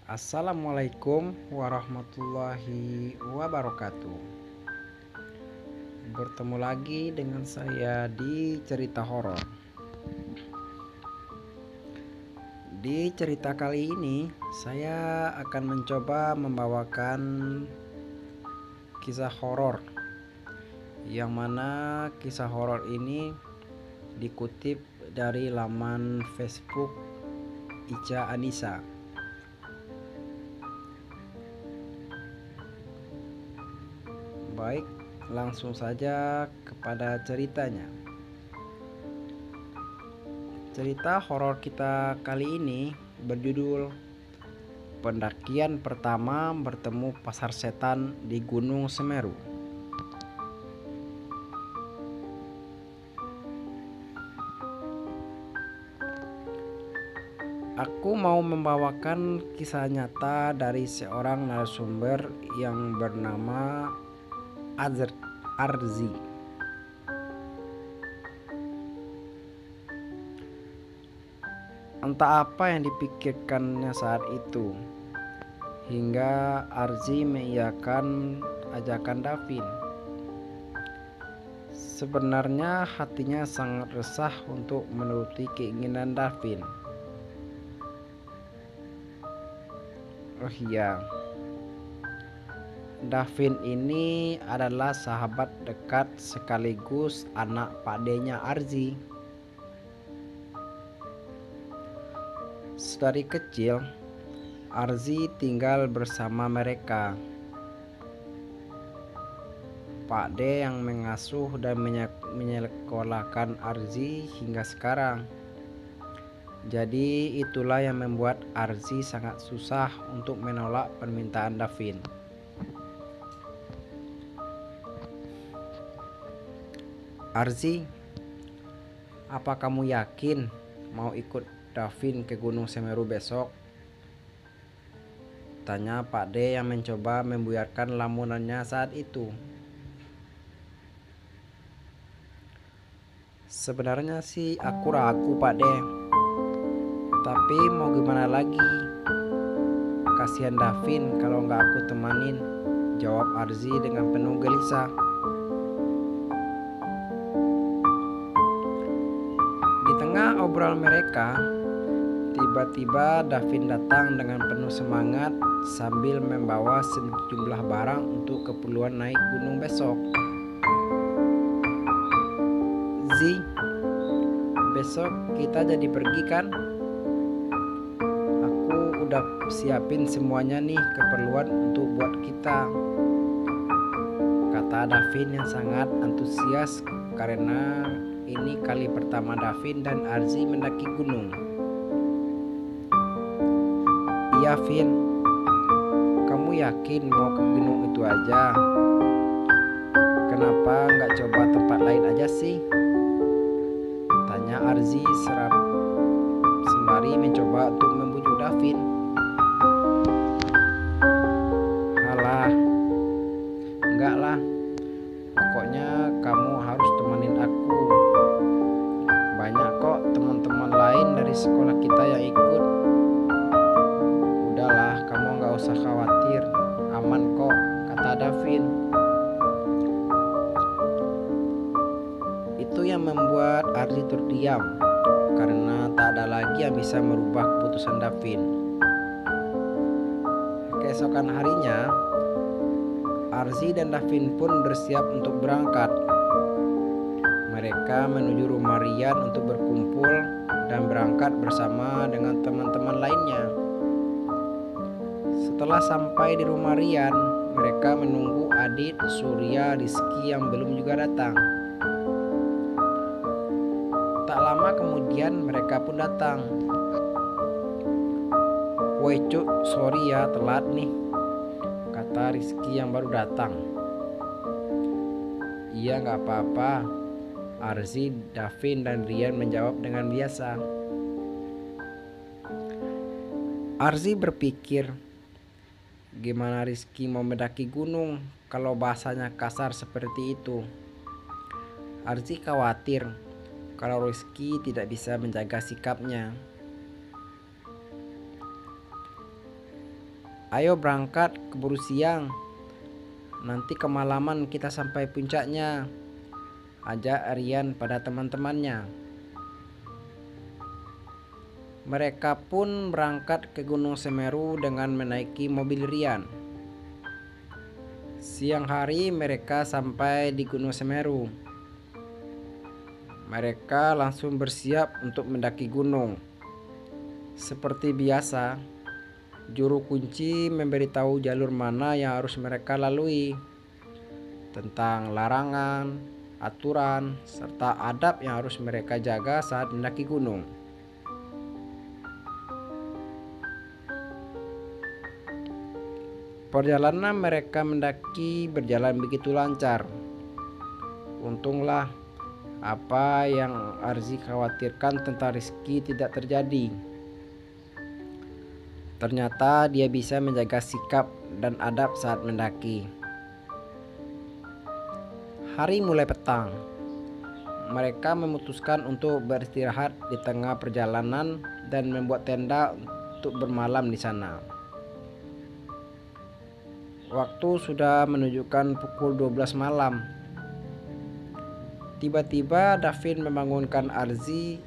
Assalamualaikum warahmatullahi wabarakatuh. Bertemu lagi dengan saya di cerita horor. Di cerita kali ini saya akan mencoba membawakan kisah horor, yang mana kisah horor ini dikutip dari laman Facebook Ica Anissa. Baik, langsung saja kepada ceritanya. Cerita horor kita kali ini berjudul Pendakian Pertama Bertemu Pasar Setan di Gunung Semeru. Aku mau membawakan kisah nyata dari seorang narasumber yang bernama Arzi. Entah apa yang dipikirkannya saat itu, hingga Arzi mengiyakan ajakan Davin. Sebenarnya hatinya sangat resah untuk menuruti keinginan Davin. Oh iya, Davin ini adalah sahabat dekat sekaligus anak pakdenya Arzi. Sedari kecil, Arzi tinggal bersama mereka. Pak D yang mengasuh dan menyekolahkan Arzi hingga sekarang. Jadi itulah yang membuat Arzi sangat susah untuk menolak permintaan Davin. Arzi, apa kamu yakin mau ikut Davin ke Gunung Semeru besok? Tanya Pak D yang mencoba membuyarkan lamunannya saat itu. Sebenarnya sih aku ragu Pak D, tapi mau gimana lagi? Kasihan Davin kalau nggak aku temanin, jawab Arzi dengan penuh gelisah. Di tengah obrolan mereka, tiba-tiba Davin datang dengan penuh semangat sambil membawa sejumlah barang untuk keperluan naik gunung besok. Zi, besok kita jadi pergi kan? Aku udah siapin semuanya nih keperluan untuk buat kita, kata Davin yang sangat antusias karena ini kali pertama Davin dan Arzi mendaki gunung. Iya Vin, kamu yakin mau ke gunung itu aja? Kenapa nggak coba tempat lain aja sih? Tanya Arzi sembari mencoba untuk membujuk Davin. Halah, enggak lah, pokoknya kamu harus temenin aku. Banyak kok teman-teman lain dari sekolah kita yang ikut. Udahlah, kamu nggak usah khawatir, aman kok, kata Davin. Itu yang membuat Arzi terdiam karena tak ada lagi yang bisa merubah keputusan Davin. Keesokan harinya, Arzi dan Davin pun bersiap untuk berangkat. Mereka menuju rumah Rian untuk berkumpul dan berangkat bersama dengan teman-teman lainnya. Setelah sampai di rumah Rian, mereka menunggu Adit, Surya, Rizky yang belum juga datang. Tak lama kemudian mereka pun datang. Woi cuk, sorry ya telat nih, kata Rizky yang baru datang. Iya gak apa-apa, Arzi, Davin, dan Rian menjawab dengan biasa. Arzi berpikir, gimana Rizky mau mendaki gunung kalau bahasanya kasar seperti itu? Arzi khawatir kalau Rizky tidak bisa menjaga sikapnya. Ayo berangkat, keburu siang. Nanti kemalaman kita sampai puncaknya, ajak Rian pada teman-temannya. Mereka pun berangkat ke Gunung Semeru dengan menaiki mobil Rian. Siang hari mereka sampai di Gunung Semeru. Mereka langsung bersiap untuk mendaki gunung. Seperti biasa, juru kunci memberitahu jalur mana yang harus mereka lalui, tentang larangan, aturan, serta adab yang harus mereka jaga saat mendaki gunung. Perjalanan mereka mendaki berjalan begitu lancar. Untunglah apa yang Arzi khawatirkan tentang Rizky tidak terjadi. Ternyata dia bisa menjaga sikap dan adab saat mendaki. Hari mulai petang. Mereka memutuskan untuk beristirahat di tengah perjalanan dan membuat tenda untuk bermalam di sana. Waktu sudah menunjukkan pukul 12 malam. Tiba-tiba Davin membangunkan Arzi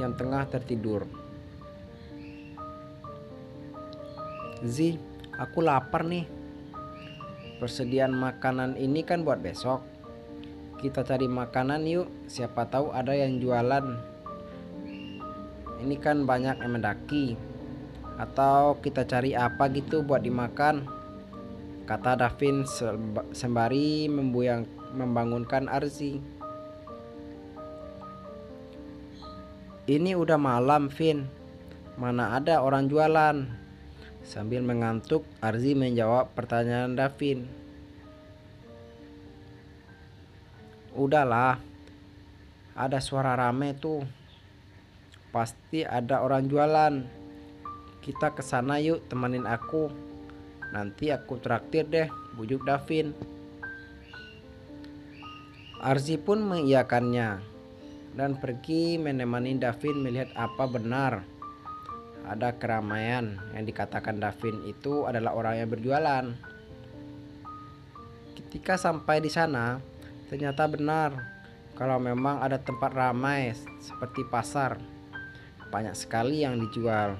yang tengah tertidur. "Zi, aku lapar nih. Persediaan makanan ini kan buat besok. Kita cari makanan yuk, siapa tahu ada yang jualan. Ini kan banyak yang mendaki. Atau kita cari apa gitu buat dimakan," kata Davin sembari membangunkan Arzi. "Ini udah malam, Vin. Mana ada orang jualan?" Sambil mengantuk, Arzi menjawab pertanyaan Davin. "Udahlah, ada suara rame tuh. Pasti ada orang jualan. Kita kesana yuk, temenin aku. Nanti aku traktir deh," bujuk Davin. Arzi pun mengiyakannya dan pergi menemani Davin melihat apa benar ada keramaian yang dikatakan Davin itu adalah orang yang berjualan. Ketika sampai di sana, ternyata benar kalau memang ada tempat ramai seperti pasar. Banyak sekali yang dijual.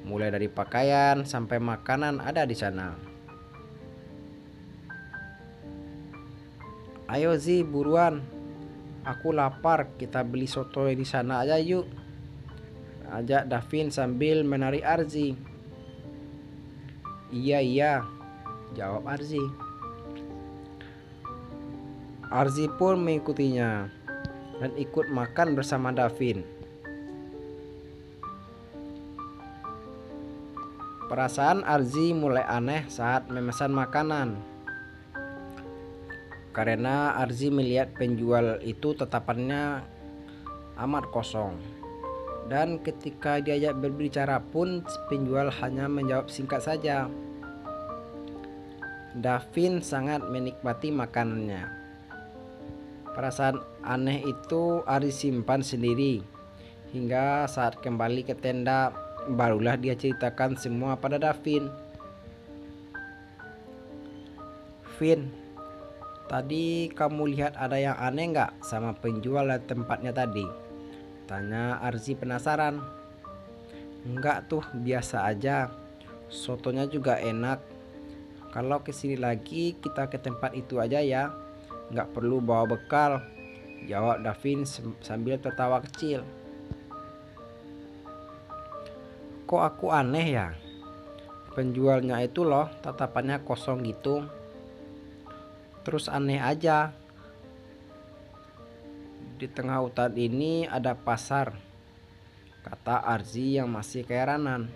Mulai dari pakaian sampai makanan ada di sana. "Ayo Zi, buruan. Aku lapar, kita beli soto di sana aja yuk," ajak Davin sambil menarik Arzi. Iya, jawab Arzi. Arzi pun mengikutinya dan ikut makan bersama Davin. Perasaan Arzi mulai aneh saat memesan makanan. Karena Arzi melihat penjual itu tatapannya amat kosong. Dan ketika diajak berbicara pun penjual hanya menjawab singkat saja. Davin sangat menikmati makanannya. Perasaan aneh itu Arzi simpan sendiri. Hingga saat kembali ke tenda, barulah dia ceritakan semua pada Davin. "Vin, tadi kamu lihat ada yang aneh nggak sama penjual tempatnya tadi?" tanya Arzi penasaran. "Enggak tuh, biasa aja. Sotonya juga enak. Kalau kesini lagi kita ke tempat itu aja ya. Nggak perlu bawa bekal," jawab Davin sambil tertawa kecil. "Kok aku aneh ya? Penjualnya itu loh tatapannya kosong gitu. Terus aneh aja. Di tengah hutan ini ada pasar," kata Arzi yang masih keheranan.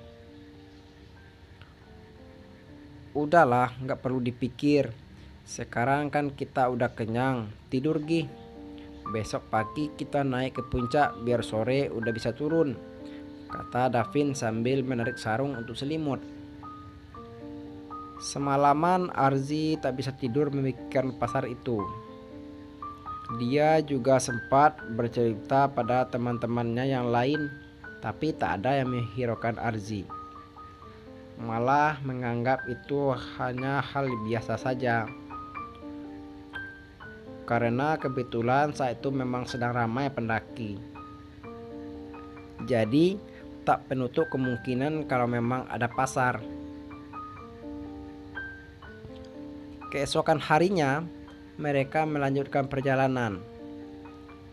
"Udahlah, nggak perlu dipikir. Sekarang kan kita udah kenyang, tidur Gi. Besok pagi kita naik ke puncak biar sore udah bisa turun," kata Davin sambil menarik sarung untuk selimut. Semalaman Arzi tak bisa tidur memikirkan pasar itu. Dia juga sempat bercerita pada teman-temannya yang lain, tapi tak ada yang menghiraukan Arzi. malah menganggap itu hanya hal biasa saja. Karena kebetulan saat itu memang sedang ramai pendaki. Jadi tak penutup kemungkinan kalau memang ada pasar. Keesokan harinya mereka melanjutkan perjalanan.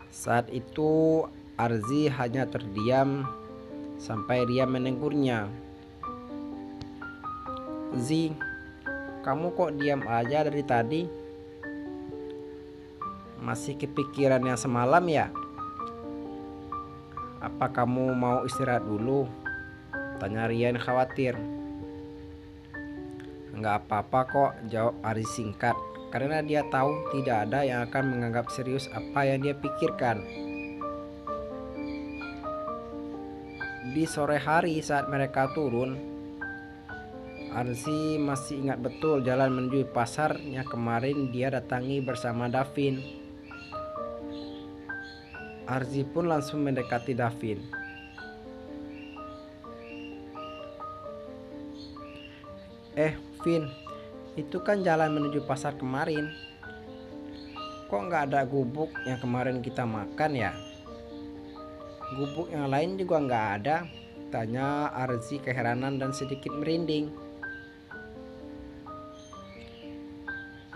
Saat itu Arzi hanya terdiam sampai Ria menegurnya. "Zi, kamu kok diam aja dari tadi? Masih kepikiran yang semalam ya? Apa kamu mau istirahat dulu?" tanya Rian khawatir. "Enggak apa-apa kok," jawab Arzi singkat, karena dia tahu tidak ada yang akan menganggap serius apa yang dia pikirkan. Di sore hari saat mereka turun, Arzi masih ingat betul jalan menuju pasar yang kemarin dia datangi bersama Davin. Arzi pun langsung mendekati Davin. Vin, itu kan jalan menuju pasar kemarin. Kok nggak ada gubuk yang kemarin kita makan ya? Gubuk yang lain juga nggak ada?" tanya Arzi keheranan dan sedikit merinding.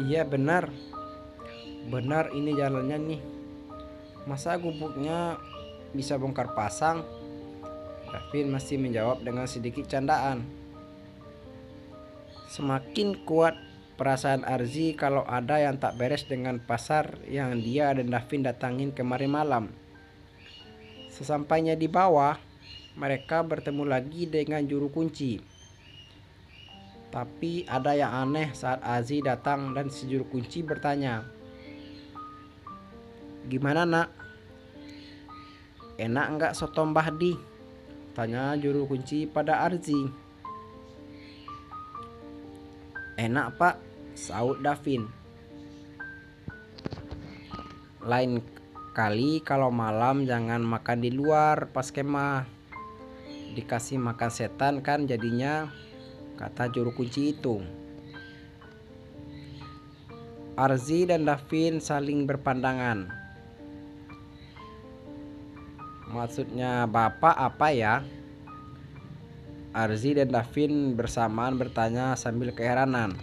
"Iya benar ini jalannya nih. Masa gubuknya bisa bongkar pasang?" Davin masih menjawab dengan sedikit candaan. Semakin kuat perasaan Arzi kalau ada yang tak beres dengan pasar yang dia dan Davin datangin kemarin malam. Sesampainya di bawah, mereka bertemu lagi dengan juru kunci. Tapi ada yang aneh saat Arzi datang dan si juru kunci bertanya, "Gimana nak? Enak nggak soto Mbah Di?" tanya juru kunci pada Arzi. "Enak pak," saut Davin. "Lain kali kalau malam jangan makan di luar pas kemah. Dikasih makan setan kan jadinya," kata juru kunci itu. Arzi dan Davin saling berpandangan. "Maksudnya bapak apa ya?" Arzi dan Davin bersamaan bertanya sambil keheranan.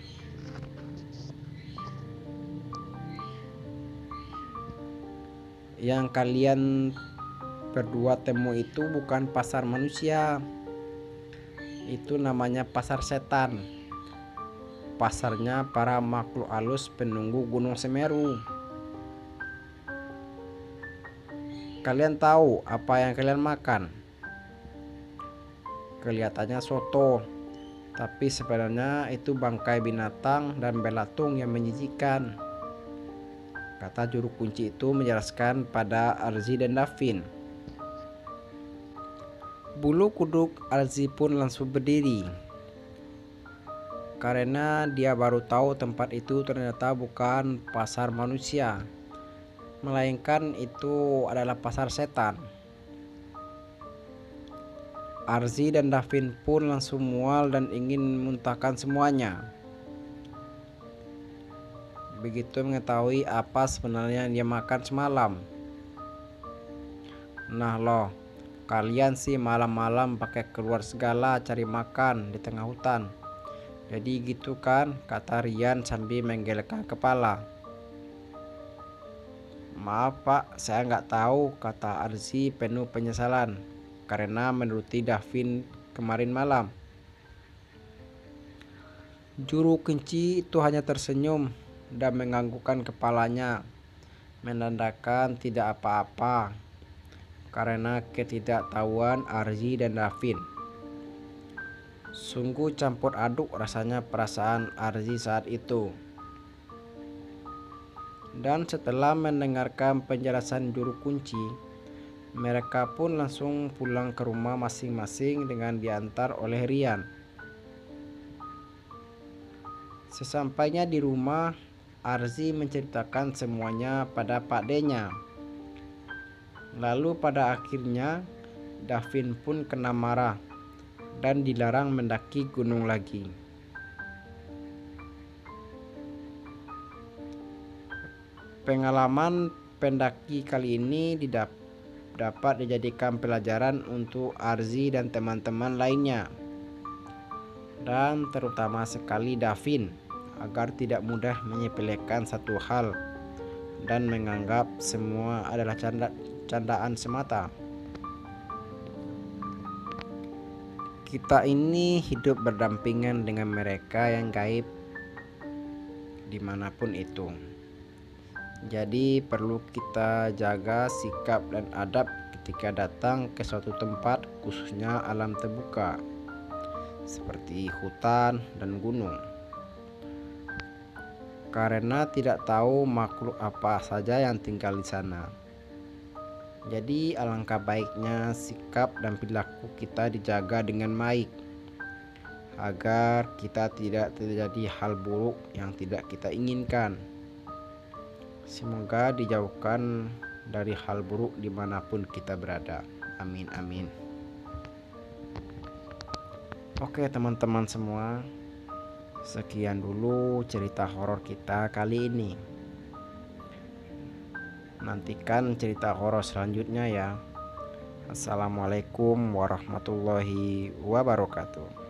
"Yang kalian berdua temu itu bukan pasar manusia. Itu namanya pasar setan. Pasarnya para makhluk halus penunggu Gunung Semeru. Kalian tahu apa yang kalian makan? Kelihatannya soto, tapi sebenarnya itu bangkai binatang dan belatung yang menjijikan," kata juru kunci itu menjelaskan pada Arzi dan Davin. Bulu kuduk Arzi pun langsung berdiri, karena dia baru tahu tempat itu ternyata bukan pasar manusia, melainkan itu adalah pasar setan. Arzi dan Davin pun langsung mual dan ingin muntahkan semuanya. Begitu mengetahui apa sebenarnya yang dia makan semalam. "Nah loh, kalian sih malam-malam pakai keluar segala cari makan di tengah hutan. Jadi gitu kan?" kata Rian sambil menggelengkan kepala. "Maaf pak, saya nggak tahu," kata Arzi penuh penyesalan karena menuruti Davin kemarin malam. Juru kunci itu hanya tersenyum dan menganggukkan kepalanya, menandakan tidak apa-apa karena ketidaktahuan Arzi dan Davin. Sungguh campur aduk rasanya perasaan Arzi saat itu. Dan setelah mendengarkan penjelasan juru kunci, mereka pun langsung pulang ke rumah masing-masing dengan diantar oleh Rian. Sesampainya di rumah, Arzi menceritakan semuanya pada Pak D-nya. Lalu pada akhirnya Davin pun kena marah dan dilarang mendaki gunung lagi. Pengalaman pendaki kali ini dapat dijadikan pelajaran untuk Arzi dan teman-teman lainnya, dan terutama sekali Davin, agar tidak mudah menyepelekan satu hal dan menganggap semua adalah candaan semata. Kita ini hidup berdampingan dengan mereka yang gaib dimanapun itu. Jadi perlu kita jaga sikap dan adab ketika datang ke suatu tempat, khususnya alam terbuka seperti hutan dan gunung, karena tidak tahu makhluk apa saja yang tinggal di sana. Jadi alangkah baiknya sikap dan perilaku kita dijaga dengan baik, agar kita tidak terjadi hal buruk yang tidak kita inginkan. Semoga dijauhkan dari hal buruk dimanapun kita berada. Amin amin. Oke teman-teman semua, sekian dulu cerita horor kita kali ini. Nantikan cerita horor selanjutnya ya. Assalamualaikum warahmatullahi wabarakatuh.